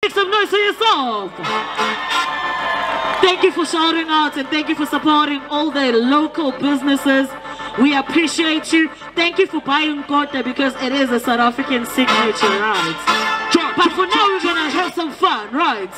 Make some noise for yourself. Thank you for shouting out and thank you for supporting all the local businesses. We appreciate you. Thank you for buying Kota because it is a South African signature, right? But for now, we're gonna have some fun, right?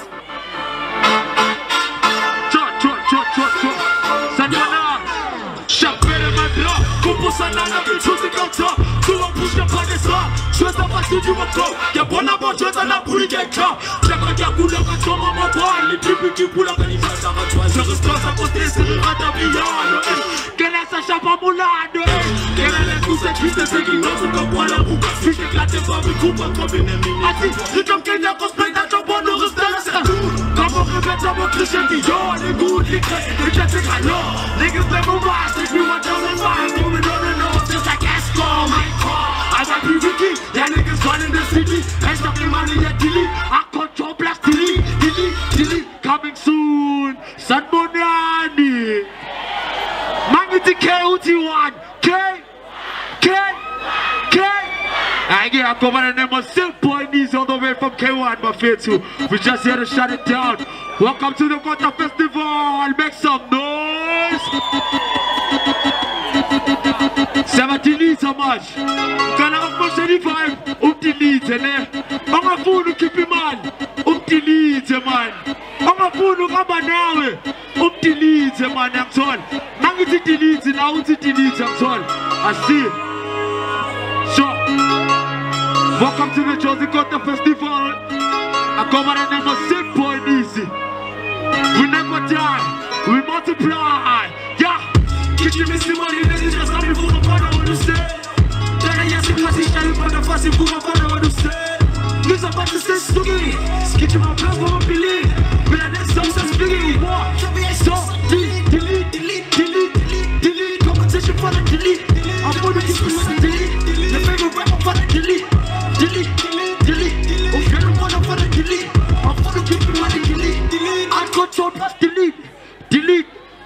I got PVK, that niggas running the city. And stopping money at Dilly. I control blast Dilly. Coming soon. SickBoiNeezi. Magnity KUT1. K. I come by the name of SickBoiNeezi all the way from K1, my fair too. We just here to shut it down. Welcome to the Kota Festival. Make some noise. 70 leads how much? Can I have 75? Leads, eh? I'm a fool to keep him man. Leads, man. I'm a fool to come now. Leads, man. I'm told. Now it's leads and now it's leads. I'm told. I see. So, welcome to the Jozi Kota Festival. I come by the name of SickBoiNeezi. We never die. We multiply. Yeah. Get you missing money, let's just have me for the father what you say. Then I ask you, I tell you for the fast for my father what you say. News about the stage to me. Get you my plans for my belief. But I didn't stop speaking. So, delete. Competition for the delete. I'm going to keep you with delete. The favorite rapper for the delete. Oh, you're the one for the delete. I'm going to keep you with the delete. I control plus delete.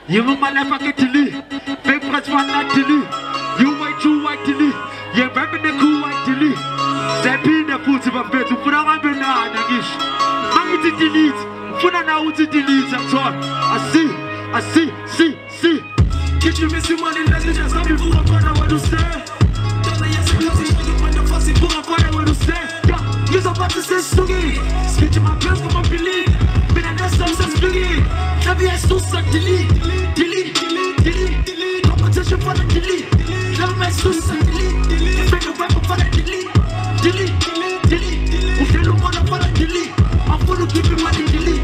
You know my life I get delete. Fake press one not delete. You white delete. Yeah, rapping the cool white delete. Stepping the foot of a bed to put on my banana. I'm going to delete. Put on out to delete. That's all. I see. Get you missing money, let's just have you for a father what you say. Don't I ask you to find the fussy for a father what you say. Yeah, you're about to say stuggy. Get you my plans for my belief. But I just stop speaking. Never has to suck delete. Competition for the delete. Never has to suck delete. Make a rapper for the delete. If you don't want to for the delete, I'm going to keep you money delete.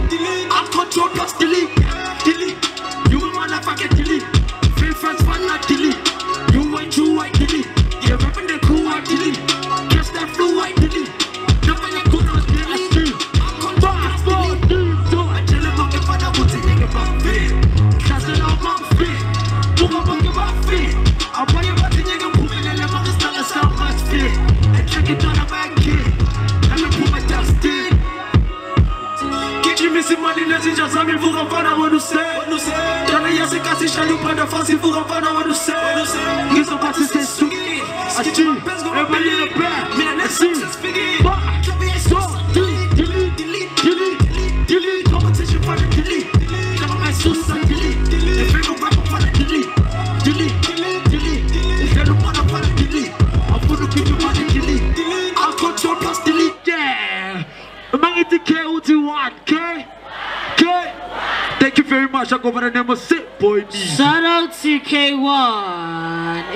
I'm control plus delete. You in my life I get delete. Fake friends for not delete. You white delete. Yeah, rapping the cool white delete. Catch that flu white delete. Nothing that good was delete. I'm control plus delete. Money, let's just have me for a father what you say. Don't I ask you to shall you find the fancy for a father what you say. He's about to say to me. I see everybody in the back. Man, let's see. Delete. Competition for the delete. Never my suicide delete. The favorite rapper for the delete. If you don't want to for the delete, I'm going to keep you money delete. I'll control plus delete. Yeah. Magnity KUT1. K. Thank you very much. I go by the name of SickBoiNeezi. Shout out to K1.